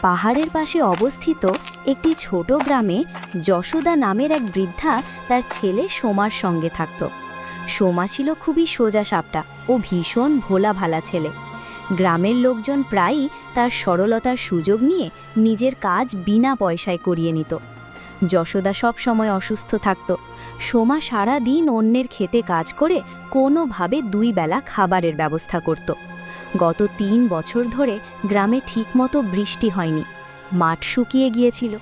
পাহাড়ের পাশে অবস্থিত একটি ছোট গ্রামে যশোদা নামের এক বৃদ্ধা তার ছেলে সোমার সঙ্গে থাকত। সোমা ছিল খুবই সোজা সাপটা ও ভীষণ ভোলা ভালা ছেলে। গ্রামের লোকজন প্রায়ই তার সরলতার সুযোগ নিয়ে নিজের কাজ বিনা পয়সায় করিয়ে নিত। যশোদা সব সময় অসুস্থ থাকত। সোমা সারা দিন অন্যের খেতে কাজ করে কোনোভাবে 2 বেলা খাবারের ব্যবস্থা করত। গত 3 বছর ধরে গ্রামে ঠিকমতো বৃষ্টি হয়নি, মাঠ শুকিয়ে গিয়েছিল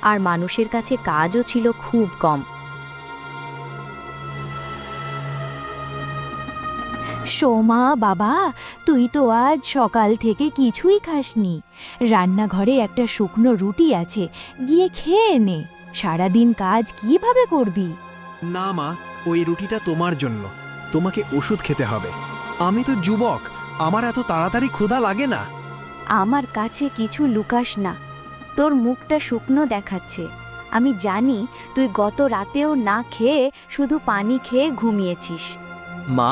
আর মানুষের কাছে কাজও ছিল খুব কম। সোমা বাবা, তুই তো আজ সকাল থেকে কিছুই খাসনি। রান্নাঘরে একটা শুকনো রুটি আছে, গিয়ে খেয়ে নে। সারাদিন কাজ কিভাবে করবি? না মা, ওই রুটিটা তোমার জন্য। তোমাকে ওষুধ খেতে হবে। আমি তো যুবক, আমার এত তাড়াতাড়ি ক্ষুধা লাগে না। আমার কাছে কিছু লুকাস না, তোর মুখটা শুকনো দেখাচ্ছে। আমি জানি তুই গত রাতেও না খেয়ে শুধু পানি খেয়ে ঘুমিয়েছিস। মা,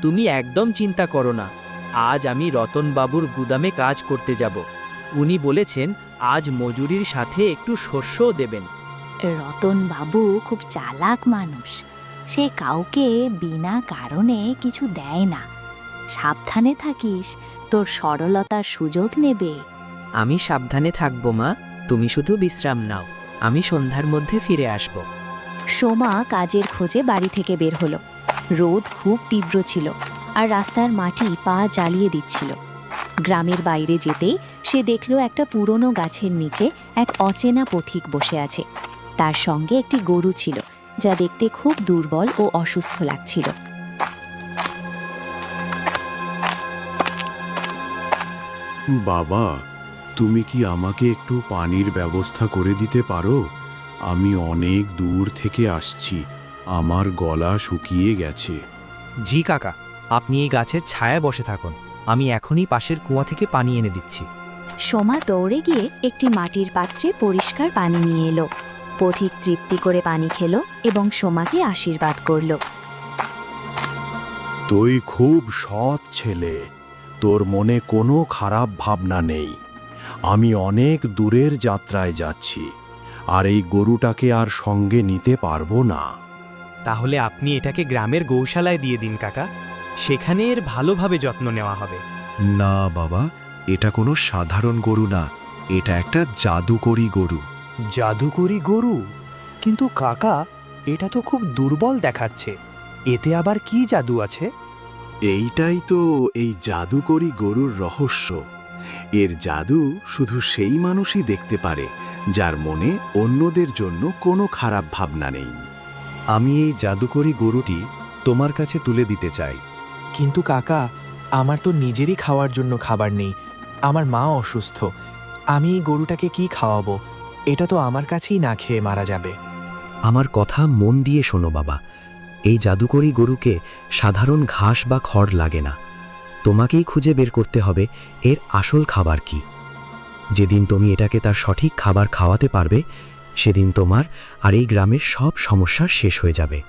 তুমি একদম চিন্তা করো না। আজ আমি রতনবাবুর গুদামে কাজ করতে যাব। উনি বলেছেন আজ মজুরির সাথে একটু শস্যও দেবেন। রতন বাবু খুব চালাক মানুষ, সে কাউকে বিনা কারণে কিছু দেয় না। সাবধানে থাকিস, তোর সরলতার সুযোগ নেবে। আমি সাবধানে থাকবো মা, তুমি শুধু বিশ্রাম নাও। আমি সন্ধ্যার মধ্যে ফিরে আসব। সোমা কাজের খোঁজে বাড়ি থেকে বের হলো। রোদ খুব তীব্র ছিল আর রাস্তার মাটি পা জ্বালিয়ে দিচ্ছিল। গ্রামের বাইরে যেতেই সে দেখল একটা পুরনো গাছের নিচে এক অচেনা পথিক বসে আছে। তার সঙ্গে একটি গরু ছিল, যা দেখতে খুব দুর্বল ও অসুস্থ লাগছিল। বাবা, তুমি কি আমাকে একটু পানির ব্যবস্থা করে দিতে পারো? আমি অনেক দূর থেকে আসছি, আমার গলা শুকিয়ে গেছে। জি কাকা, আপনি এই গাছের ছায়ায় বসে থাকুন। আমি এখনই পাশের কুয়া থেকে পানি এনে দিচ্ছি। সোমা দৌড়ে গিয়ে একটি মাটির পাত্রে পরিষ্কার পানি নিয়ে এলো। পথিক তৃপ্তি করে পানি খেলো এবং সোমাকে আশীর্বাদ করল। তুই খুব সৎ ছেলে, তোর মনে কোনো খারাপ ভাবনা নেই। আমি অনেক দূরের যাত্রায় যাচ্ছি, আর এই গরুটাকে আর সঙ্গে নিতে পারবো না। তাহলে আপনি এটাকে গ্রামের গৌশালায় দিয়ে দিন কাকা, সেখানে এর ভালোভাবে যত্ন নেওয়া হবে। না বাবা, এটা কোনো সাধারণ গরু না, এটা একটা জাদুকরী গরু। জাদুকরী গরু? কিন্তু কাকা, এটা তো খুব দুর্বল দেখাচ্ছে। এতে আবার কি জাদু আছে? এইটাই তো এই জাদুকরী গরুর রহস্য। এর জাদু শুধু সেই মানুষই দেখতে পারে যার মনে অন্যদের জন্য কোনো খারাপ ভাবনা নেই। আমি এই জাদুকরী গরুটি তোমার কাছে তুলে দিতে চাই। কিন্তু কাকা, আমার তো নিজেরই খাওয়ার জন্য খাবার নেই। আমার মা অসুস্থ, আমি এই গরুটাকে কি খাওয়াবো? এটা তো আমার কাছেই না খেয়ে মারা যাবে। আমার কথা মন দিয়ে শোনো বাবা, এই জাদুকরী গরুকে সাধারণ ঘাস বা খড় লাগে না। তোমাকেই খুঁজে বের করতে হবে এর আসল খাবার কি। যেদিন তুমি এটাকে তার সঠিক খাবার খাওয়াতে পারবে, সেদিন তোমার আর এই গ্রামের সব সমস্যার শেষ হয়ে যাবে।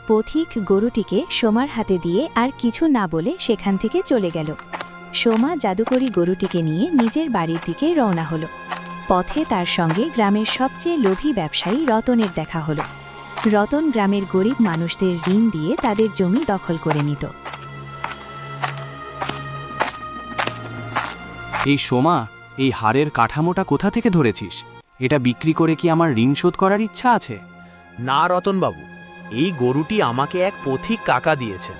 পথিক গরুটিকে সোমার হাতে দিয়ে আর কিছু না বলে সেখান থেকে চলে গেল। সোমা জাদুকরী গরুটিকে নিয়ে নিজের বাড়ির দিকে রওনা হলো। পথে তার সঙ্গে গ্রামের সবচেয়ে লোভী ব্যবসায়ী রতনের দেখা হলো। রতন গ্রামের গরিব মানুষদের ঋণ দিয়ে তাদের জমি দখল করে নিত। এই সোমা, এই হাড়ের কাঠামোটা কোথা থেকে ধরেছিস? এটা বিক্রি করে কি আমার ঋণ শোধ করার ইচ্ছা আছে? না রতনবাবু, এই গরুটি আমাকে এক পথিক কাকা দিয়েছেন।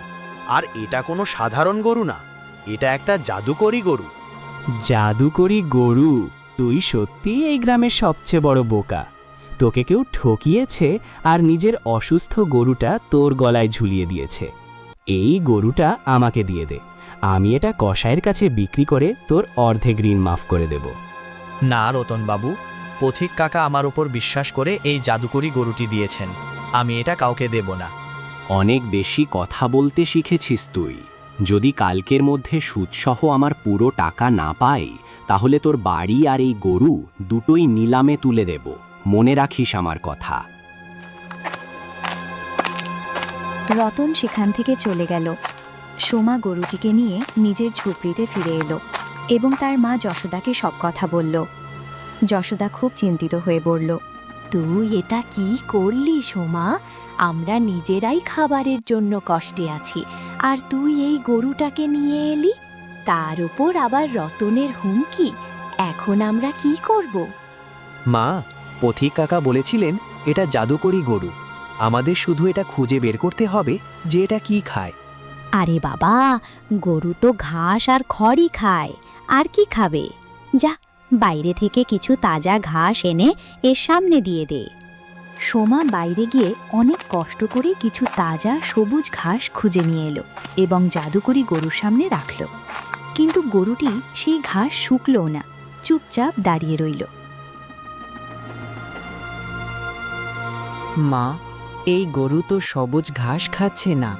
আর এটা কোনো সাধারণ গরু না, এটা একটা জাদুকরী গরু। জাদুকরী গরু? তুই সত্যি এই গ্রামের সবচেয়ে বড় বোকা। তোকে কেউ ঠকিয়েছে আর নিজের অসুস্থ গরুটা তোর গলায় ঝুলিয়ে দিয়েছে। এই গরুটা আমাকে দিয়ে দে, আমি এটা কসাইয়ের কাছে বিক্রি করে তোর অর্ধেক ঋণ মাফ করে দেব। না রতনবাবু, পথিক কাকা আমার উপর বিশ্বাস করে এই জাদুকরী গরুটি দিয়েছেন। আমি এটা কাউকে দেব না। অনেক বেশি কথা বলতে শিখেছিস তুই। যদি কালকের মধ্যে সুদসহ আমার পুরো টাকা না পাই, তাহলে তোর বাড়ি আর এই গরু দুটোই নিলামে তুলে দেব। মনে রাখিস আমার কথা। রতন সেখান থেকে চলে গেল। সোমা গরুটিকে নিয়ে নিজের ঝুপড়িতে ফিরে এলো এবং তার মা যশোদাকে সব কথা বলল। যশোদা খুব চিন্তিত হয়ে পড়ল। তুই এটা কি করলি সোমা? আমরা নিজেরাই খাবারের জন্য কষ্টে আছি, আর তুই এই গরুটাকে নিয়ে এলি, তার উপর আবার রতনের হুমকি। এখন আমরা কি করব? মা, পথিক কাকা বলেছিলেন এটা জাদুকরি গরু। আমাদের শুধু এটা খুঁজে বের করতে হবে যে এটা কি খায়। আরে বাবা, গরু তো ঘাস আর খড়ই খায়, আর কি খাবে? যা, বাইরে থেকে কিছু তাজা ঘাস এনে এর সামনে দিয়ে দে। সোমা বাইরে গিয়ে অনেক কষ্ট করে কিছু তাজা সবুজ ঘাস খুঁজে নিয়ে এলো এবং জাদুকরি গরুর সামনে রাখল। কিন্তু গরুটি সেই ঘাস শুকলও না, চুপচাপ দাঁড়িয়ে রইল। মা, এই গরু তো সবুজ ঘাস খাচ্ছে না।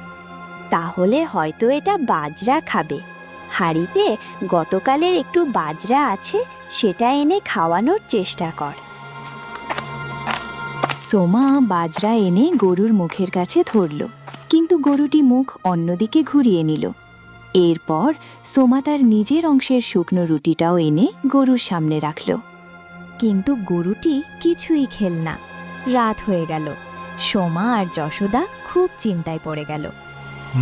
তাহলে হয়তো এটা বাজরা খাবে। হাঁড়িতে গতকালের একটু বাজরা আছে, সেটা এনে খাওয়ানোর চেষ্টা কর। সোমা বাজরা এনে গরুর মুখের কাছে ধরল, কিন্তু গরুটি মুখ অন্যদিকে ঘুরিয়ে নিল। এরপর সোমা তার নিজের অংশের শুকনো রুটিটাও এনে গরুর সামনে রাখল। কিন্তু গরুটি কিছুই খেল না। রাত হয়ে গেল। সোমা আর যশোদা খুব চিন্তায় পড়ে গেল।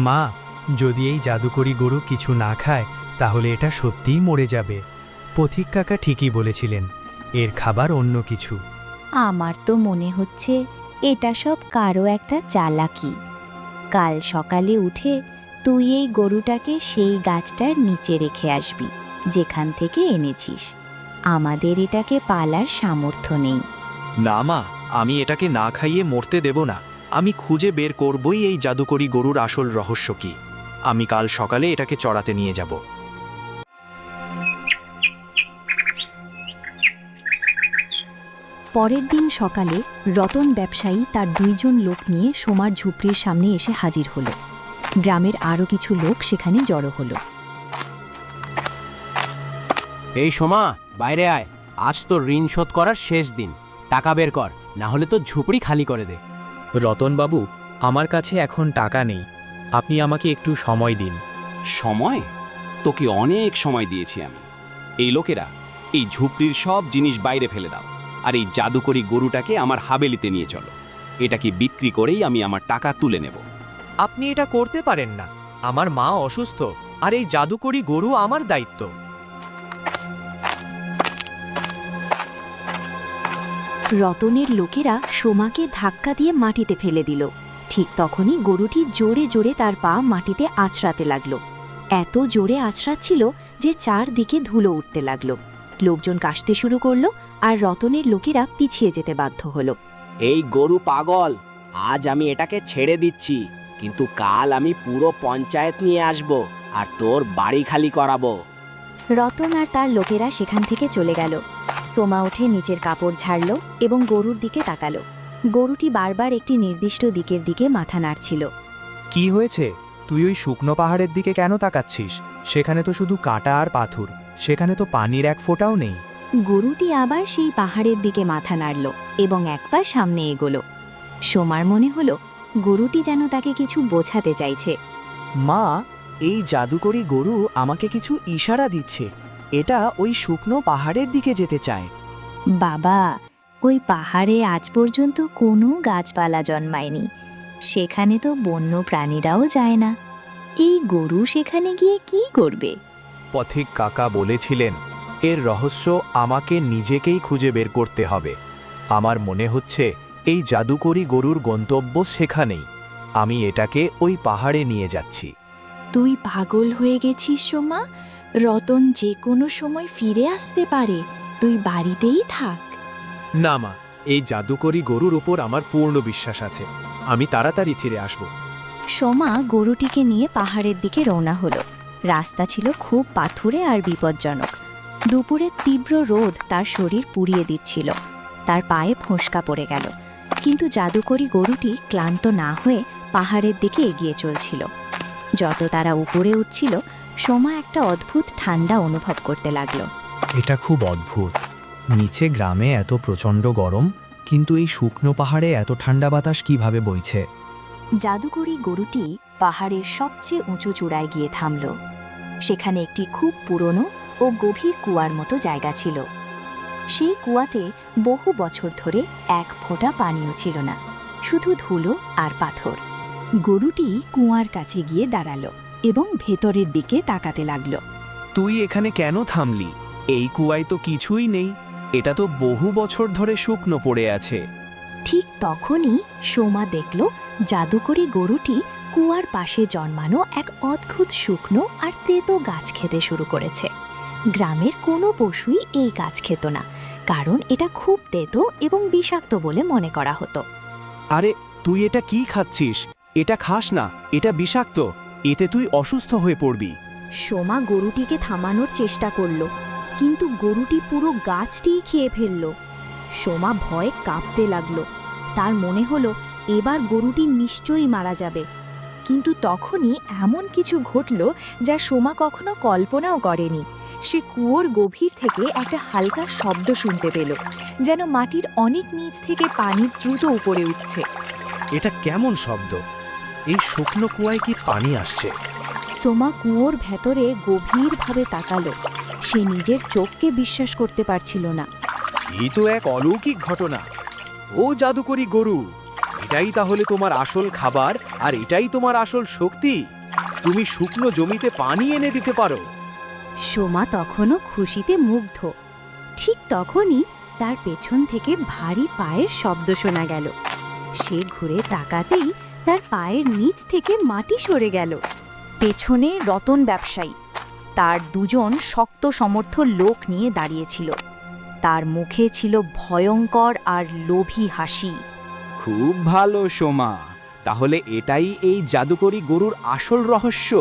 মা, যদি এই জাদুকরি গরু কিছু না খায় তাহলে এটা সত্যিই মরে যাবে। পথিক কাকা ঠিকই বলেছিলেন, এর খাবার অন্য কিছু। আমার তো মনে হচ্ছে এটা সব কারো একটা চালাকি। কাল সকালে উঠে তুই এই গরুটাকে সেই গাছটার নিচে রেখে আসবি যেখান থেকে এনেছিস। আমাদের এটাকে পালার সামর্থ্য নেই। না মা, আমি এটাকে না খাইয়ে মরতে দেব না। আমি খুঁজে বের করবই এই জাদুকরি গরুর আসল রহস্য কি। আমি কাল সকালে এটাকে চড়াতে নিয়ে যাব। পরের দিন সকালে রতন ব্যবসায়ী তার 2 জন লোক নিয়ে সোমার ঝুপড়ির সামনে এসে হাজির হলো। গ্রামের আরও কিছু লোক সেখানে জড়ো হলো। এই সোমা, বাইরে আয়। আজ তোর ঋণ শোধ করার শেষ দিন। টাকা বের কর, না হলে তো ঝুপড়ি খালি করে দে। রতনবাবু, আমার কাছে এখন টাকা নেই। আপনি আমাকে একটু সময় দিন। সময়? তোকে অনেক সময় দিয়েছি আমি। এই লোকেরা এই ঝুপড়ির সব জিনিস বাইরে ফেলে দাও, আর এই জাদুকরি গরুটাকে আমার হাবেলিতে নিয়ে চলো। এটাকে বিক্রি করেই আমি আমার টাকা তুলে নেব। আপনি এটা করতে পারেন না। আমার মা অসুস্থ, আর এই জাদুকরি গরু আমার দায়িত্ব। রতনের লোকেরা সোমাকে ধাক্কা দিয়ে মাটিতে ফেলে দিল। ঠিক তখনই গরুটি জোরে জোরে তার পা মাটিতে আছড়াতে লাগল। এত জোরে আছড়াচ্ছিল যে চারদিকে ধুলো উঠতে লাগল। লোকজন কাশতে শুরু করলো, আর রতনের লোকেরা পিছিয়ে যেতে বাধ্য হলো। এই গরু পাগল, আজ আমি এটাকে ছেড়ে দিচ্ছি, কিন্তু কাল আমি পুরো পঞ্চায়েত নিয়ে আসব আর তোর বাড়ি খালি করাবো। রতন আর তার লোকেরা সেখান থেকে চলে গেল। সোমা উঠে নিচের কাপড় ঝাড়ল এবং গরুর দিকে তাকালো। গরুটি বারবার একটি নির্দিষ্ট দিকের দিকে মাথা নাড়ছিল। কি হয়েছে? তুই ওই শুকনো পাহাড়ের দিকে কেন তাকাচ্ছিস? সেখানে তো শুধু কাঁটা আর পাথর, সেখানে তো পানির এক ফোঁটাও নেই। গরুটি আবার সেই পাহাড়ের দিকে মাথা নাড়ল এবং এক পা সামনে এগোলো। সোমার মনে হলো গরুটি যেন তাকে কিছু বোঝাতে চাইছে। মা, এই জাদুকরি গরু আমাকে কিছু ইশারা দিচ্ছে। এটা ওই শুকনো পাহাড়ের দিকে যেতে চায়। বাবা, ওই পাহাড়ে আজ পর্যন্ত কোনো গাছপালা জন্মায়নি। সেখানে তো বন্য প্রাণীরাও যায় না। এই গরু সেখানে গিয়ে কি করবে? পথিক কাকা বলেছিলেন এর রহস্য আমাকে নিজেকেই খুঁজে বের করতে হবে। আমার মনে হচ্ছে এই জাদুকরি গরুর গন্তব্য সেখানেই। আমি এটাকে ওই পাহাড়ে নিয়ে যাচ্ছি। তুই পাগল হয়ে গেছিস সোমা। রতন যে কোনো সময় ফিরে আসতে পারে। তুই বাড়িতেই থাক। না মা, এই জাদুকরি গরুর উপর আমার পূর্ণ বিশ্বাস আছে। আমি তাড়াতাড়ি ফিরে আসব। সোমা গরুটিকে নিয়ে পাহাড়ের দিকে রওনা হলো। রাস্তা ছিল খুব পাথুরে আর বিপজ্জনক। দুপুরের তীব্র রোদ তার শরীর পুড়িয়ে দিচ্ছিল। তার পায়ে ফোঁসকা পড়ে গেল, কিন্তু জাদুকরি গরুটি ক্লান্ত না হয়ে পাহাড়ের দিকে এগিয়ে চলছিল। যত তারা উপরে উঠছিল, সোমা একটা অদ্ভুত ঠান্ডা অনুভব করতে লাগল। এটা খুব অদ্ভুত। নিচে গ্রামে এত প্রচণ্ড গরম, কিন্তু এই শুকনো পাহাড়ে এত ঠান্ডা বাতাস কিভাবে বইছে? জাদুকরি গরুটি পাহাড়ের সবচেয়ে উঁচু চূড়ায় গিয়ে থামল। সেখানে একটি খুব পুরনো ও গভীর কুয়ার মতো জায়গা ছিল। সেই কুয়াতে বহু বছর ধরে এক ফোঁটা পানিও ছিল না, শুধু ধুলো আর পাথর। গরুটি কুয়ার কাছে গিয়ে দাঁড়ালো এবং ভেতরের দিকে তাকাতে লাগলো। তুই এখানে কেন থামলি? এই কুয়ায় তো কিছুই নেই, এটা তো বহু বছর ধরে শুকনো পড়ে আছে। ঠিক তখনই সোমা দেখল জাদুকরি গরুটি কুয়ার পাশে জন্মানো এক অদ্ভুত শুকনো আর তেতো গাছ খেতে শুরু করেছে। গ্রামের কোনো পশুই এই গাছ খেত না, কারণ এটা খুব তেতো এবং বিষাক্ত বলে মনে করা হতো। আরে তুই এটা কি খাচ্ছিস? এটা খাস না, এটা বিষাক্ত, এতে তুই অসুস্থ হয়ে পড়বি। সোমা গরুটিকে থামানোর চেষ্টা করল, কিন্তু গরুটি পুরো গাছটিই খেয়ে ফেলল। সোমা ভয়ে কাঁপতে লাগলো। তার মনে হলো এবার গরুটি নিশ্চয়ই মারা যাবে। কিন্তু তখনই এমন কিছু ঘটল যা সোমা কখনো কল্পনাও করেনি। সে কুয়োর গভীর থেকে একটা হালকা শব্দ শুনতে পেল, যেন মাটির অনেক নিচ থেকে পানি দ্রুত উপরে উঠছে। এটা কেমন শব্দ? এই শুকনো কুয়ায় কি পানি আসছে? সোমা কুয়োর ভেতরে গভীরভাবে তাকালো। সে নিজের চোখকে বিশ্বাস করতে পারছিল না। এই তো এক অলৌকিক ঘটনা। ও জাদুকরি গরু, এটাই তাহলে তোমার আসল খাবার আর এটাই তোমার আসল শক্তি? তুমি শুকনো জমিতে পানি এনে দিতে পারো? সোমা তখনও খুশিতে মুগ্ধ। ঠিক তখনই তার পেছন থেকে ভারী পায়ের শব্দ শোনা গেল। সে ঘুরে তাকাতেই তার পায়ের নিচ থেকে মাটি সরে গেল। পেছনে রতন ব্যবসায়ী, তার দুজন শক্ত সমর্থ লোক নিয়ে দাঁড়িয়েছিল। তার মুখে ছিল ভয়ঙ্কর আর লোভী হাসি। খুব ভালো সোমা, তাহলে এটাই এই জাদুকরি গরুর আসল রহস্য।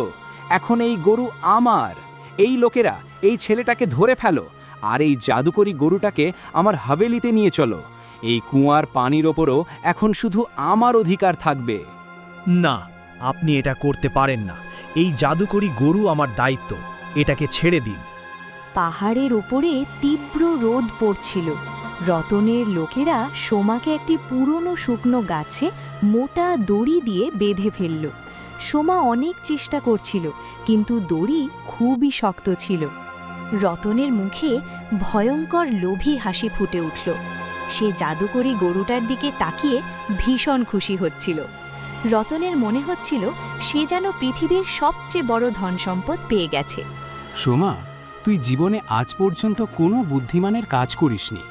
এখন এই গরু আমার। এই লোকেরা এই ছেলেটাকে ধরে ফেলো আর এই জাদুকরি গরুটাকে আমার হাভেলিতে নিয়ে চলো। এই কুয়ার পানির ওপরও এখন শুধু আমার অধিকার থাকবে। না, আপনি এটা করতে পারেন না। এই জাদুকরি গরু আমার দায়িত্ব, এটাকে ছেড়ে দিন। পাহাড়ের উপরে তীব্র রোদ পড়ছিল। রতনের লোকেরা সোমাকে একটি পুরনো শুকনো গাছে মোটা দড়ি দিয়ে বেঁধে ফেলল। সোমা অনেক চেষ্টা করছিল, কিন্তু দড়ি খুবই শক্ত ছিল। রতনের মুখে ভয়ঙ্কর লোভী হাসি ফুটে উঠল। সে জাদুকরি গরুটার দিকে তাকিয়ে ভীষণ খুশি হচ্ছিল। রতনের মনে হচ্ছিল সে যেন পৃথিবীর সবচেয়ে বড় ধনসম্পদ পেয়ে গেছে। সোমা, তুই জীবনে আজ পর্যন্ত কোনো বুদ্ধিমানের কাজ করিসনি,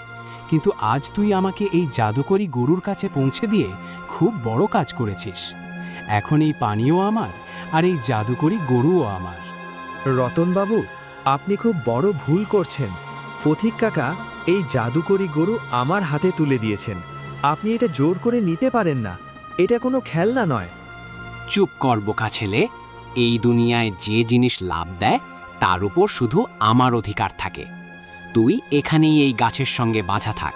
কিন্তু আজ তুই আমাকে এই জাদুকরি গরুর কাছে পৌঁছে দিয়ে খুব বড় কাজ করেছিস। এখন এই পানিও আমার আর এই জাদুকরি গরুও আমার। রতনবাবু, আপনি খুব বড় ভুল করছেন। পথিক কাকা এই জাদুকরি গরু আমার হাতে তুলে দিয়েছেন। আপনি এটা জোর করে নিতে পারেন না, এটা কোনো খেলনা নয়। চুপ কর বোকা ছেলে। এই দুনিয়ায় যে জিনিস লাভ দেয় তার উপর শুধু আমার অধিকার থাকে। তুই এখানেই এই গাছের সঙ্গে বাঁধা থাক।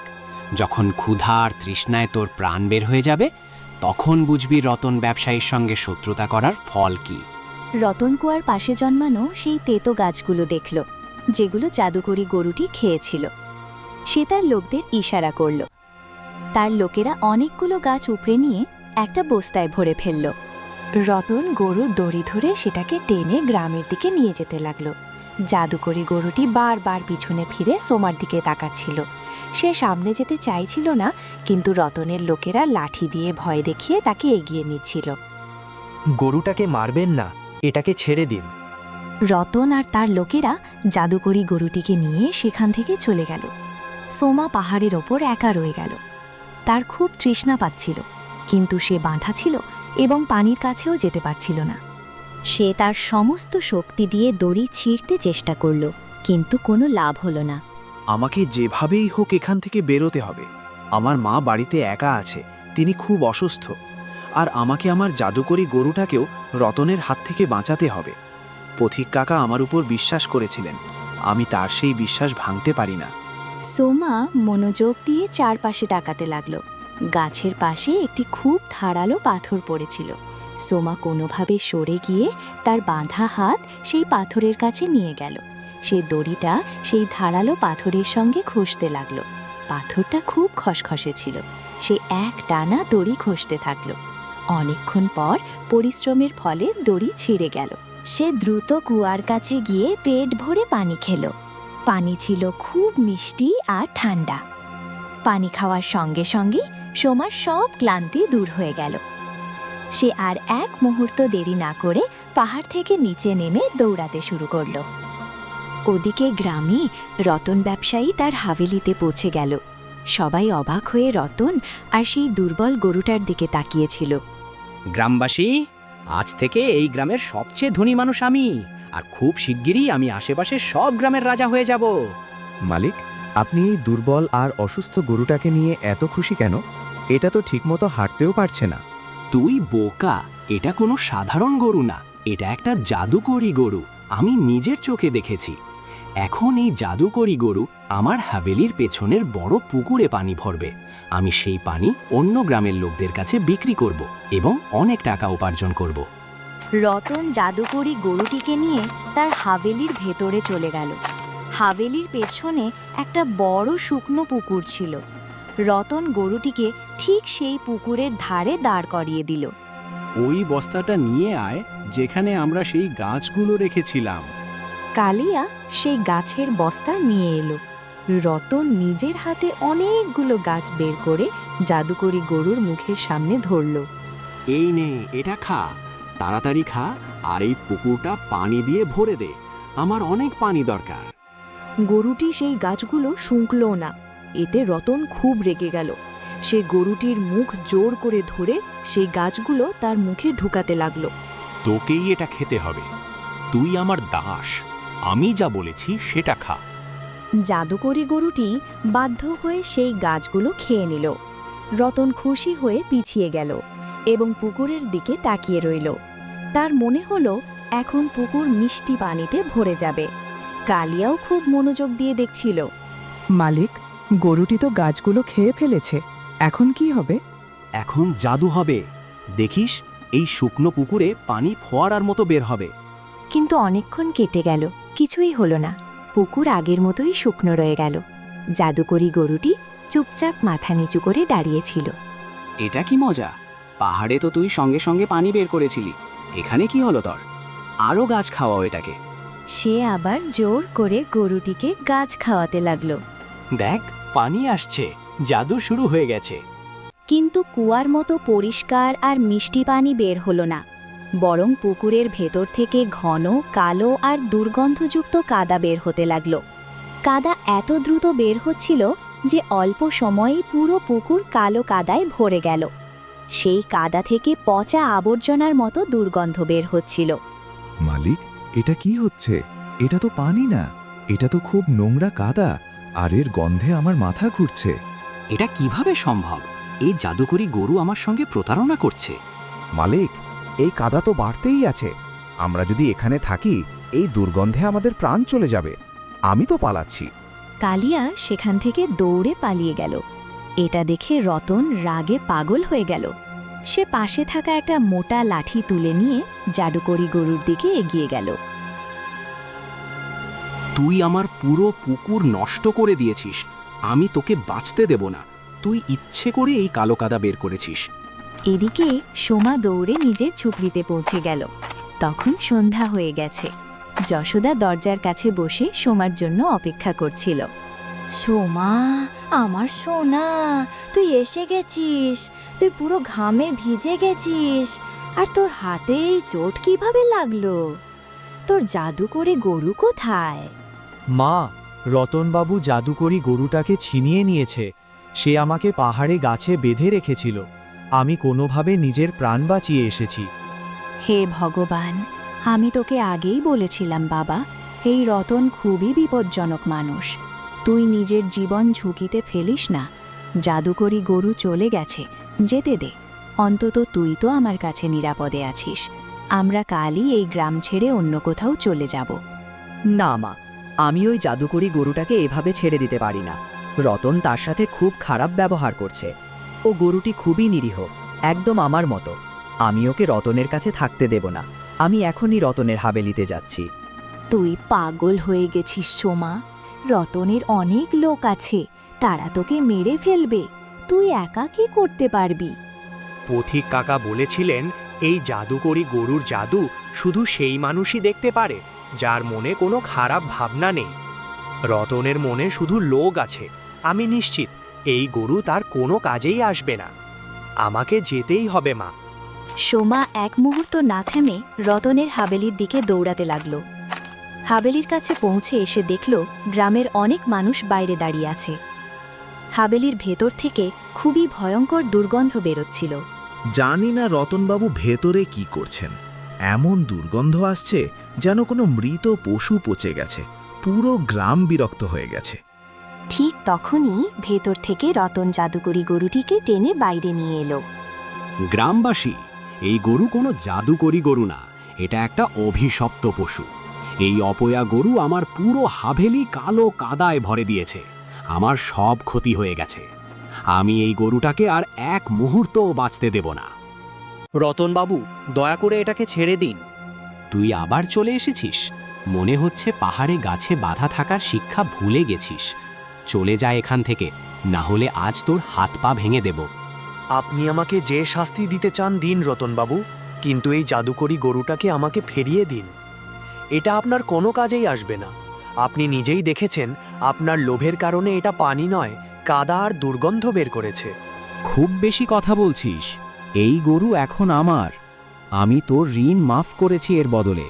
যখন ক্ষুধা আর তৃষ্ণায় তোর প্রাণ বের হয়ে যাবে, তখন বুঝবি রতন ব্যবসায়ীর সঙ্গে শত্রুতা করার ফল কি। রতন কুয়ার পাশে জন্মানো সেই তেতো গাছগুলো দেখল, যেগুলো জাদুকরি গরুটি খেয়েছিল। সে তার লোকদের ইশারা করল। তার লোকেরা অনেকগুলো গাছ উপড়ে নিয়ে একটা বস্তায় ভরে ফেলল। রতন গরুর দড়ি ধরে সেটাকে টেনে গ্রামের দিকে নিয়ে যেতে লাগলো। জাদুকরি গরুটি বারবার পিছনে ফিরে সোমার দিকে তাকাচ্ছিল। সে সামনে যেতে চাইছিল না, কিন্তু রতনের লোকেরা লাঠি দিয়ে ভয় দেখিয়ে তাকে এগিয়ে নিচ্ছিল। গরুটাকে মারবেন না, এটাকে ছেড়ে দিন। রতন আর তার লোকেরা জাদুকরি গরুটিকে নিয়ে সেখান থেকে চলে গেল। সোমা পাহাড়ের ওপর একা রয়ে গেল। তার খুব তৃষ্ণা পাচ্ছিল, কিন্তু সে বাঁধা ছিল এবং পানির কাছেও যেতে পারছিল না। সে তার সমস্ত শক্তি দিয়ে দড়ি ছিঁড়তে চেষ্টা করল, কিন্তু কোনো লাভ হলো না। আমাকে যেভাবেই হোক এখান থেকে বেরোতে হবে। আমার মা বাড়িতে একা আছে, তিনি খুব অসুস্থ, আর আমাকে আমার জাদুকরি গরুটাকেও রতনের হাত থেকে বাঁচাতে হবে। পথিক কাকা আমার উপর বিশ্বাস করেছিলেন, আমি তার সেই বিশ্বাস ভাঙতে পারি না। সোমা মনোযোগ দিয়ে চারপাশে তাকাতে লাগল। গাছের পাশে একটি খুব ধারালো পাথর পড়েছিল। সোমা কোনোভাবে সরে গিয়ে তার বাঁধা হাত সেই পাথরের কাছে নিয়ে গেল। সে দড়িটা সেই ধারালো পাথরের সঙ্গে ঘষতে লাগলো। পাথরটা খুব খসখসে ছিল। সে এক টানা দড়ি ঘষতে থাকল। অনেকক্ষণ পর পরিশ্রমের ফলে দড়ি ছিঁড়ে গেল। সে দ্রুত কুয়ার কাছে গিয়ে পেট ভরে পানি খেল। পানি ছিল খুব মিষ্টি আর ঠান্ডা। পানি খাওয়ার সঙ্গে সঙ্গে সোমার সব ক্লান্তি দূর হয়ে গেল। সে আর এক মুহূর্ত দেরি না করে পাহাড় থেকে নিচে নেমে দৌড়াতে শুরু করলো। ওদিকে গ্রামে রতন ব্যবসায়ী তার হাভেলিতে পৌঁছে গেল। সবাই অবাক হয়ে রতন আর সেই দুর্বল গরুটার দিকে তাকিয়েছিল। গ্রামবাসী, আজ থেকে এই গ্রামের সবচেয়ে ধনী মানুষ আমি, আর খুব শিগগিরই আমি আশেপাশের সব গ্রামের রাজা হয়ে যাব। মালিক, আপনি এই দুর্বল আর অসুস্থ গরুটাকে নিয়ে এত খুশি কেন? এটা তো ঠিকমতো হাঁটতেও পারছে না। তুই বোকা, এটা কোনো সাধারণ গরু না, এটা একটা জাদুকরি গরু। আমি নিজের চোখে দেখেছি। এখন এই জাদুকরি গরু আমার হাভেলির পেছনের বড় পুকুরে পানি ভরবে। আমি সেই পানি অন্য গ্রামের লোকদের কাছে বিক্রি করব এবং অনেক টাকা উপার্জন করব। রতন জাদুকরি গরুটিকে নিয়ে তার হাভেলির ভেতরে চলে গেল। হাভেলির পেছনে একটা বড় শুকনো পুকুর ছিল। রতন গরুটিকে ঠিক সেই পুকুরের ধারে দাঁড় করিয়ে দিল। ওই বস্তাটা নিয়ে আয় যেখানে আমরা সেই গাছগুলো রেখেছিলাম। কালিয়া সেই গাছের বস্তা নিয়ে এলো। রতন নিজের হাতে অনেকগুলো গাছ বের করে জাদুকরি গরুর মুখের সামনে ধরল। এই নে, এটা খা, তাড়াতাড়ি খা, আর এই পুকুরটা পানি দিয়ে ভরে দে। আমার অনেক পানি দরকার। গরুটি সেই গাছগুলো শুঁকলও না। এতে রতন খুব রেগে গেল। সে গরুটির মুখ জোর করে ধরে সেই গাছগুলো তার মুখে ঢুকাতে লাগলো। তোকেই এটা খেতে হবে। তুই আমার দাস, আমি যা বলেছি সেটা খা। জাদুকরি গরুটি বাধ্য হয়ে সেই গাছগুলো খেয়ে নিল। রতন খুশি হয়ে পিছিয়ে গেল এবং পুকুরের দিকে তাকিয়ে রইল। তার মনে হলো এখন পুকুর মিষ্টি পানিতে ভরে যাবে। কালিয়াও খুব মনোযোগ দিয়ে দেখছিল। মালিক, গরুটি তো গাছগুলো খেয়ে ফেলেছে, এখন কি হবে? এখন জাদু হবে। দেখিস, এই শুকনো পুকুরে পানি ফোয়ারার মতো বের হবে। কিন্তু অনেকক্ষণ কেটে গেল, কিছুই হলো না। পুকুর আগের মতোই শুকনো রয়ে গেল। জাদুকরি গরুটি চুপচাপ মাথা নিচু করে দাঁড়িয়েছিল। এটা কি মজা! পাহাড়ে তো তুই সঙ্গে সঙ্গে পানি বের করেছিলি, এখানে কি হলো তোর? আরও গাছ খাওয়াও এটাকে। সে আবার জোর করে গরুটিকে গাছ খাওয়াতে লাগলো। দেখ, পানি আসছে, জাদু শুরু হয়ে গেছে। কিন্তু কুয়ার মতো পরিষ্কার আর মিষ্টি পানি বের হলো না, বরং পুকুরের ভেতর থেকে ঘন কালো আর দুর্গন্ধযুক্ত কাদা বের হতে লাগলো। কাদা এত দ্রুত বের হচ্ছিল যে অল্প সময়েই পুরো পুকুর কালো কাদায় ভরে গেল। সেই কাদা থেকে পচা আবর্জনার মতো দুর্গন্ধ বের হচ্ছিল। মালিক, এটা কি হচ্ছে? এটা তো পানি না, এটা তো খুব নোংরা কাদা, আর এর গন্ধে আমার মাথা ঘুরছে। এটা কিভাবে সম্ভব? এই জাদুকরি গরু আমার সঙ্গে প্রতারণা করছে। মালিক, এই কাদা তো বাড়তেই আছে। আমরা যদি এখানে থাকি, এই দুর্গন্ধে আমাদের প্রাণ চলে যাবে। আমি তো পালাচ্ছি। কালিয়া সেখান থেকে দৌড়ে পালিয়ে গেল। এটা দেখে রতন রাগে পাগল হয়ে গেল। সে পাশে থাকা একটা মোটা লাঠি তুলে নিয়ে জাদুকরি গরুর দিকে এগিয়ে গেল। তুই আমার পুরো পুকুর নষ্ট করে দিয়েছিস। আমি তোকে বাঁচতে দেব না। তুই ইচ্ছে করে এই কালো কাদা বের করেছিস। এদিকে সোমা দৌড়ে নিজের ঝুপড়িতে পৌঁছে গেল। তখন সন্ধ্যা হয়ে গেছে। যশোদা দরজার কাছে বসে সোমার জন্য অপেক্ষা করছিল। সোমা, আমার সোনা, তুই এসে গেছিস। তুই পুরো ঘামে ভিজে গেছিস। আর তোর হাতে এই চোট কিভাবে লাগলো? তোর জাদুকরি গরু কোথায়? মা, রতনবাবু জাদুকরি গরুটাকে ছিনিয়ে নিয়েছে। সে আমাকে পাহাড়ে গাছে বেঁধে রেখেছিল। আমি কোনোভাবে নিজের প্রাণ বাঁচিয়ে এসেছি। হে ভগবান, আমি তোকে আগেই বলেছিলাম বাবা, এই রতন খুবই বিপজ্জনক মানুষ। তুই নিজের জীবন ঝুঁকিতে ফেলিস না। জাদুকরি গরু চলে গেছে, যেতে দে। অন্তত তুই তো আমার কাছে নিরাপদে আছিস। আমরা কালই এই গ্রাম ছেড়ে অন্য কোথাও চলে যাব। না মা, আমি ওই জাদুকরি গরুটাকে এভাবে ছেড়ে দিতে পারি না। রতন তার সাথে খুব খারাপ ব্যবহার করছে। ও গরুটি খুবই নিরীহ, একদম আমার মতো। আমি ওকে রতনের কাছে থাকতে দেব না। আমি এখনই রতনের হাভেলিতে যাচ্ছি। তুই পাগল হয়ে গেছিস সোমা। রতনের অনেক লোক আছে, তারা তোকে মেরে ফেলবে। তুই একা কি করতে পারবি? পথিক কাকা বলেছিলেন এই জাদুকরি গরুর জাদু শুধু সেই মানুষই দেখতে পারে যার মনে কোনো খারাপ ভাবনা নেই। রতনের মনে শুধু লোভ আছে। আমি নিশ্চিত এই গরু তার কোনো কাজেই আসবে না। আমাকে যেতেই হবে মা। সোমা এক মুহূর্ত না থেমে রতনের হাবেলির দিকে দৌড়াতে লাগল। হাবেলির কাছে পৌঁছে এসে দেখল গ্রামের অনেক মানুষ বাইরে দাঁড়িয়ে আছে। হাবেলির ভেতর থেকে খুবই ভয়ঙ্কর দুর্গন্ধ বেরোচ্ছিল। জানি না রতনবাবু ভেতরে কি করছেন, এমন দুর্গন্ধ আসছে যেন কোনো মৃত পশু পচে গেছে। পুরো গ্রাম বিরক্ত হয়ে গেছে। ঠিক তখনই ভেতর থেকে রতন জাদুকরি গরুটিকে টেনে বাইরে নিয়ে এলো। গ্রামবাসী, এই গরু কোনো জাদুকরি গরু না, এটা একটা অভিশপ্ত পশু। এই অপয়া গরু আমার পুরো হাভেলি কালো কাদায় ভরে দিয়েছে। আমার সব ক্ষতি হয়ে গেছে। আমি এই গরুটাকে আর এক মুহূর্তও বাঁচতে দেব না। রতনবাবু, দয়া করে এটাকে ছেড়ে দিন। তুই আবার চলে এসেছিস? মনে হচ্ছে পাহাড়ে গাছে বাঁধা থাকার শিক্ষা ভুলে গেছিস। চলে যা এখান থেকে, না হলে আজ তোর হাত পা ভেঙে দেব। আপনি আমাকে যে শাস্তি দিতে চান দিন রতনবাবু, কিন্তু এই জাদুকরি গরুটাকে আমাকে ফিরিয়ে দিন। এটা আপনার কোনো কাজেই আসবে না। আপনি নিজেই দেখেছেন, আপনার লোভের কারণে এটা পানি নয়, কাদা আর দুর্গন্ধ বের করেছে। খুব বেশি কথা বলছিস। এই গরু এখন আমার। আমি তোর ঋণ মাফ করেছি এর বদলে।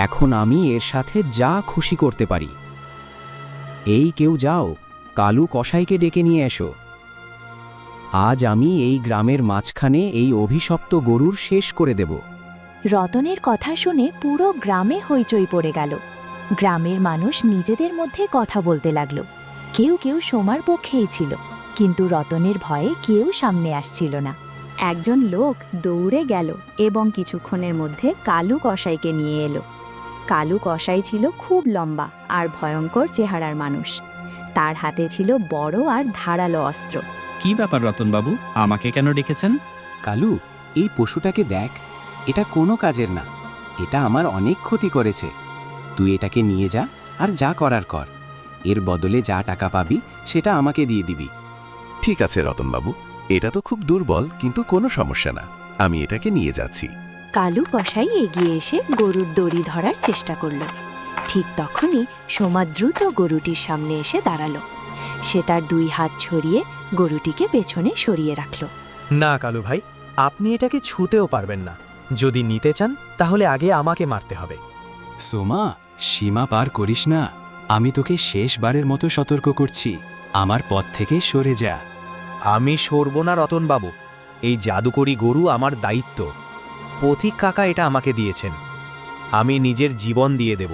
এখন আমি এর সাথে যা খুশি করতে পারি। এই কেউ যাও, কালু কসাইকে ডেকে নিয়ে এসো। আজ আমি এই গ্রামের মাঝখানে এই অভিশপ্ত গরুর শেষ করে দেব। রতনের কথা শুনে পুরো গ্রামে হইচই পড়ে গেল। গ্রামের মানুষ নিজেদের মধ্যে কথা বলতে লাগল। কেউ কেউ সোমার পক্ষেই ছিল, কিন্তু রতনের ভয়ে কেউ সামনে আসছিল না। একজন লোক দৌড়ে গেল এবং কিছুক্ষণের মধ্যে কালু কসাইকে নিয়ে এলো। কালু কসাই ছিল খুব লম্বা আর ভয়ঙ্কর চেহারার মানুষ। তার হাতে ছিল বড় আর ধারালো অস্ত্র। কি ব্যাপার রতনবাবু, আমাকে কেন ডেকেছেন? কালু, এই পশুটাকে দেখ। এটা কোনো কাজের না। এটা আমার অনেক ক্ষতি করেছে। তুই এটাকে নিয়ে যা আর যা করার কর। এর বদলে যা টাকা পাবি সেটা আমাকে দিয়ে দিবি। ঠিক আছে রতনবাবু, এটা তো খুব দুর্বল, কিন্তু কোনো সমস্যা না, আমি এটাকে নিয়ে যাচ্ছি। কালু কসাই এগিয়ে এসে গরুর দড়ি ধরার চেষ্টা করল। ঠিক তখনই সোমা দ্রুত গরুটির সামনে এসে দাঁড়ালো। সে তার দুই হাত ছড়িয়ে গরুটিকে পেছনে সরিয়ে রাখল। না কালু ভাই, আপনি এটাকে ছুঁতেও পারবেন না। যদি নিতে চান তাহলে আগে আমাকে মারতে হবে। সোমা, সীমা পার করিস না। আমি তোকে শেষবারের মতো সতর্ক করছি, আমার পথ থেকে সরে যা। আমি সরব না রতনবাবু। এই জাদুকরি গরু আমার দায়িত্ব। পথিক কাকা এটা আমাকে দিয়েছেন। আমি নিজের জীবন দিয়ে দেব,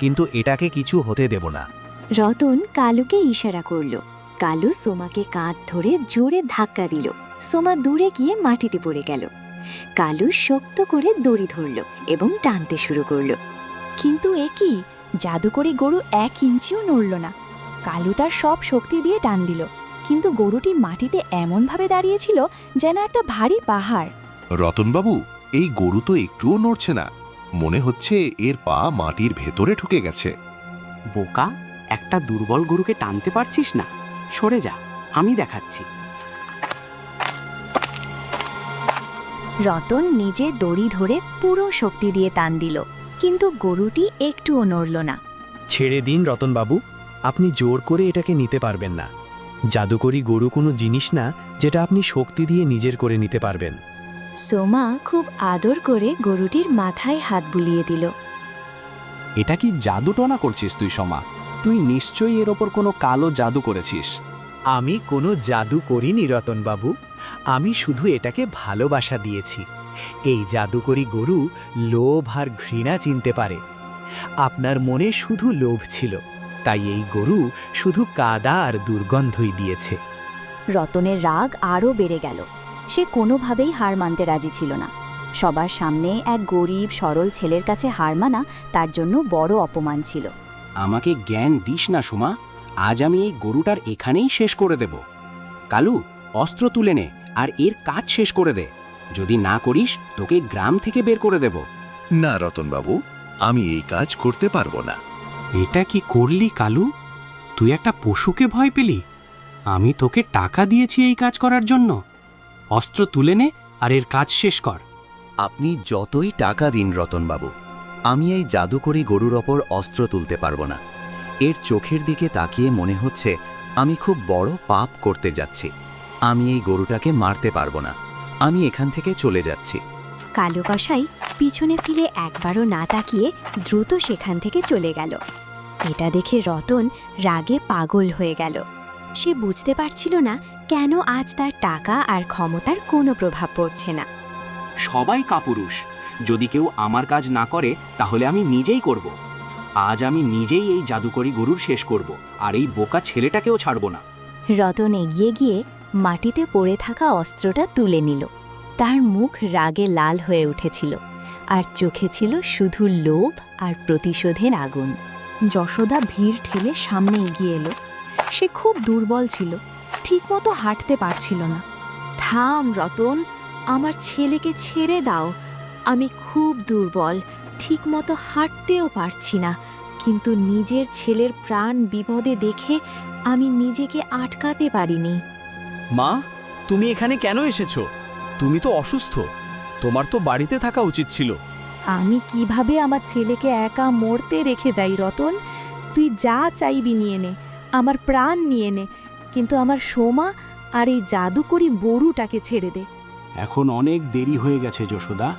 কিন্তু এটাকে কিছু হতে দেব না। রতন কালুকে ইশারা করল। কালু সোমাকে কাঁধ ধরে জোরে ধাক্কা দিল। সোমা দূরে গিয়ে মাটিতে পড়ে গেল। কালু শক্ত করে দড়ি ধরল এবং টানতে শুরু করল। কিন্তু এ কি, জাদুকরি গরু 1 ইঞ্চিও নড়ল না। কালু তার সব শক্তি দিয়ে টান দিল, কিন্তু গরুটি মাটিতে এমনভাবে দাঁড়িয়েছিল যেন একটা ভারী পাহাড়। রতনবাবু, এই গরু তো একটুও নড়ছে না, মনে হচ্ছে এর পা মাটির ভেতরে ঢুকে গেছে। বোকা, একটা দুর্বল গরুকে টানতে পারছিস না? সরে যা, আমি দেখাচ্ছি। রতন নিজে দড়ি ধরে পুরো শক্তি দিয়ে টান দিল, কিন্তু গরুটি একটুও নড়ল না। ছেড়ে দিন রতনবাবু, আপনি জোর করে এটাকে নিতে পারবেন না। জাদুকরি গরু কোনো জিনিস না যেটা আপনি শক্তি দিয়ে নিজের করে নিতে পারবেন। সোমা খুব আদর করে গরুটির মাথায় হাত বুলিয়ে দিল। এটা কি জাদুটনা করছিস তুই সোমা? তুই নিশ্চয়ই এর ওপর কোনো কালো জাদু করেছিস। আমি কোনো জাদু করিনি রতনবাবু, আমি শুধু এটাকে ভালোবাসা দিয়েছি। এই জাদুকরি গরু লোভ আর ঘৃণা চিনতে পারে। আপনার মনে শুধু লোভ ছিল, তাই এই গরু শুধু কাদা আর দুর্গন্ধই দিয়েছে। রতনের রাগ আরও বেড়ে গেল। সে কোনোভাবেই হার মানতে রাজি ছিল না। সবার সামনে এক গরিব সরল ছেলের কাছে হার মানা তার জন্য বড় অপমান ছিল। আমাকে জ্ঞান দিস না সোমা, আজ আমি এই গরুটার এখানেই শেষ করে দেব। কালু, অস্ত্র তুলে নে আর এর কাজ শেষ করে দে। যদি না করিস তোকে গ্রাম থেকে বের করে দেব। না রতনবাবু, আমি এই কাজ করতে পারবো না। এটা কি করলি কালু? তুই একটা পশুকে ভয় পেলি? আমি তোকে টাকা দিয়েছি এই কাজ করার জন্য। অস্ত্র তুলে নে আর এর কাজ শেষ কর। আপনি যতই টাকা দিন রতনবাবু, আমি এই জাদুকরি গরুর ওপর অস্ত্র তুলতে পারবো না। এর চোখের দিকে তাকিয়ে মনে হচ্ছে আমি খুব বড় পাপ করতে যাচ্ছি। আমি এই গরুটাকে মারতে পারবো না। আমি এখান থেকে চলে যাচ্ছি। কালো কসাই পিছনে ফিরে একবারও না তাকিয়ে দ্রুত সেখান থেকে চলে গেল। এটা দেখে রতন রাগে পাগল হয়ে গেল। সে বুঝতে পারছিল না কেন আজ তার টাকা আর ক্ষমতার কোনো প্রভাব পড়ছে না। সবাই কাপুরুষ। যদি কেউ আমার কাজ না করে তাহলে আমি নিজেই করব। আজ আমি নিজেই এই জাদুকরি গরুর শেষ করব, আর এই বোকা ছেলেটাকেও ছাড়ব না। রতন এগিয়ে গিয়ে মাটিতে পড়ে থাকা অস্ত্রটা তুলে নিল। তার মুখ রাগে লাল হয়ে উঠেছিল, আর চোখে ছিল শুধু লোভ আর প্রতিশোধের আগুন। যশোদা ভিড় ঠেলে সামনে এগিয়ে এলো। সে খুব দুর্বল ছিল, ঠিকমতো হাঁটতে পারছিল না। থাম রতন, আমার ছেলেকে ছেড়ে দাও। আমি খুব দুর্বল, ঠিকমতো হাঁটতেও পারছি না, কিন্তু নিজের ছেলের প্রাণ বিপদে দেখে আমি নিজেকে আটকাতে পারিনি। মা, তুমি এখানে কেন এসেছো? তুমি তো অসুস্থ। তোমার তো বাড়িতে থাকা উচিত ছিল। আমি কিভাবে আমার ছেলেকে একা মরতে রেখে যাই রতন? তুই যা চাইবি নিয়ে নে, আমার প্রাণ নিয়ে নে, কিন্তু আমার সোমা আর এই জাদুকরি গরুটাকে ছেড়ে দে। এখন অনেক দেরি হয়ে গেছে যশোদা।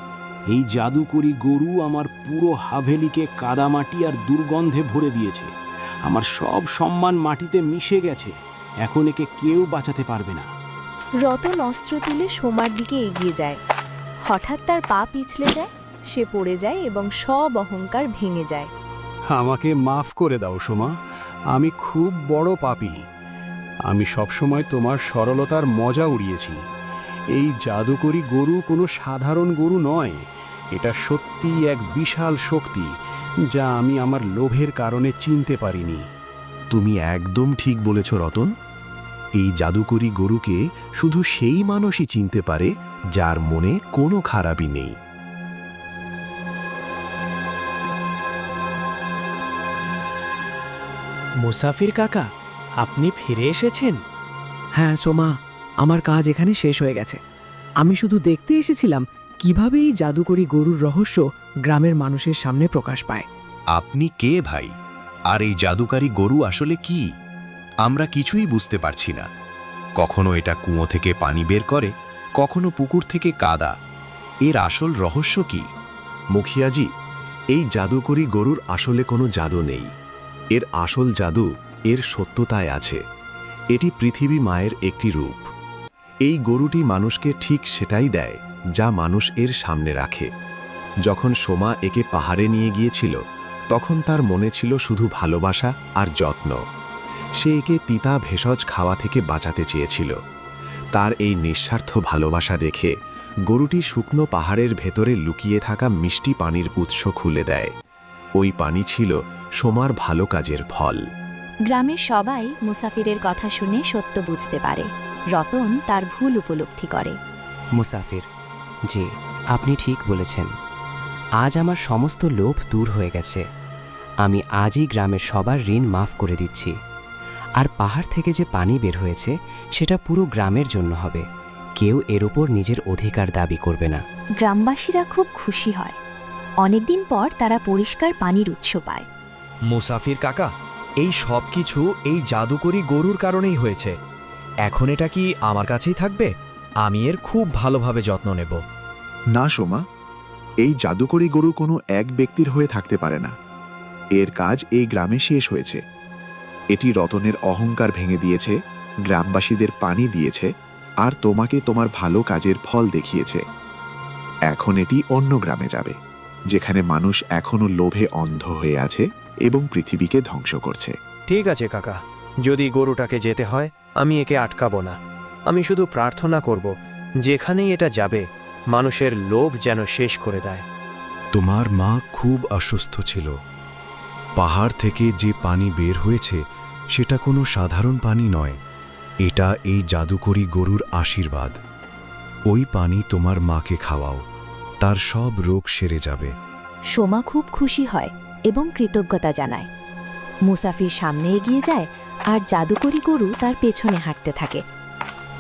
এই জাদুকরি গরু আমার পুরো হাভেলিকে কাদামাটি আর দুর্গন্ধে ভরে দিয়েছে। আমার সব সম্মান মাটিতে মিশে গেছে। এখন একে কেউ বাঁচাতে পারবে না। রতন অস্ত্র তুলে সোমার দিকে এগিয়ে যায়। হঠাৎ তার পা পিছলে যায়, সে পড়ে যায় এবং সব অহংকার ভেঙে যায়। আমাকে মাফ করে দাও সোমা, আমি খুব বড় পাপী। আমি সবসময় তোমার সরলতার মজা উড়িয়েছি। এই জাদুকরি গরু কোনো সাধারণ গরু নয়। এটা সত্যিই এক বিশাল শক্তি, যা আমি আমার লোভের কারণে চিনতে পারিনি। তুমি একদম ঠিক বলেছ রতন। এই জাদুকরি গরুকে শুধু সেই মানুষই চিনতে পারে যার মনে কোনো খারাপই নেই। মুসাফির কাকা, আপনি ফিরে এসেছেন? হ্যাঁ সোমা, আমার কাজ এখানে শেষ হয়ে গেছে। আমি শুধু দেখতে এসেছিলাম কিভাবে এই জাদুকরি গরুর রহস্য গ্রামের মানুষের সামনে প্রকাশ পায়। আপনি কে ভাই? আর এই জাদুকারী গরু আসলে কি? আমরা কিছুই বুঝতে পারছি না। কখনো এটা কুয়ো থেকে পানি বের করে, কখনো পুকুর থেকে কাদা। এর আসল রহস্য কি? মুখিয়াজি, এই জাদুকরি গরুর আসলে কোনো জাদু নেই। এর আসল জাদু এর সত্যতায় আছে। এটি পৃথিবী মায়ের একটি রূপ। এই গরুটি মানুষকে ঠিক সেটাই দেয় যা মানুষ এর সামনে রাখে। যখন সোমা একে পাহাড়ে নিয়ে গিয়েছিল, তখন তার মনে ছিল শুধু ভালোবাসা আর যত্ন। সে একে তিতা ভেষজ খাওয়া থেকে বাঁচাতে চেয়েছিল। তার এই নিঃস্বার্থ ভালোবাসা দেখে গরুটি শুকনো পাহাড়ের ভেতরে লুকিয়ে থাকা মিষ্টি পানির উৎস খুলে দেয়। ওই পানি ছিল সোমার ভালো কাজের ফল। গ্রামের সবাই মুসাফিরের কথা শুনে সত্য বুঝতে পারে। রতন তার ভুল উপলব্ধি করে। মুসাফির, জি, আপনি ঠিক বলেছেন। আজ আমার সমস্ত লোভ দূর হয়ে গেছে। আমি আজই গ্রামের সবার ঋণ মাফ করে দিচ্ছি। আর পাহাড় থেকে যে পানি বের হয়েছে সেটা পুরো গ্রামের জন্য হবে। কেউ এর ওপর নিজের অধিকার দাবি করবে না। গ্রামবাসীরা খুব খুশি হয়। অনেকদিন পর তারা পরিষ্কার পানির উৎস পায়। মুসাফির কাকা, এই সব কিছু এই জাদুকরি গরুর কারণেই হয়েছে। এখন এটা কি আমার কাছেই থাকবে? আমি এর খুব ভালোভাবে যত্ন নেব। না সোমা, এই জাদুকরি গরু কোনো এক ব্যক্তির হয়ে থাকতে পারে না। এর কাজ এই গ্রামে শেষ হয়েছে। এটি রতনের অহংকার ভেঙে দিয়েছে, গ্রামবাসীদের পানি দিয়েছে, আর তোমাকে তোমার ভালো কাজের ফল দেখিয়েছে। এখন এটি অন্য গ্রামে যাবে, যেখানে মানুষ এখনো লোভে অন্ধ হয়ে আছে এবং পৃথিবীকে ধ্বংস করছে। ঠিক আছে কাকা, যদি গরুটাকে যেতে হয় আমি একে আটকাবো না। আমি শুধু প্রার্থনা করব যেখানেই এটা যাবে মানুষের লোভ যেন শেষ করে দেয়। তোমার মা খুব অসুস্থ ছিল। পাহাড় থেকে যে পানি বের হয়েছে সেটা কোনো সাধারণ পানি নয়। এটা এই জাদুকরি গরুর আশীর্বাদ। ওই পানি তোমার মাকে খাওয়াও, তার সব রোগ সেরে যাবে। সোমা খুব খুশি হয় এবং কৃতজ্ঞতা জানায়। মুসাফির সামনে এগিয়ে যায় আর জাদুকরি গরু তার পেছনে হাঁটতে থাকে।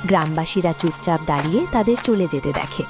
গ্রামবাসীরা চুপচাপ দাঁড়িয়ে তাদের চলে যেতে দেখে।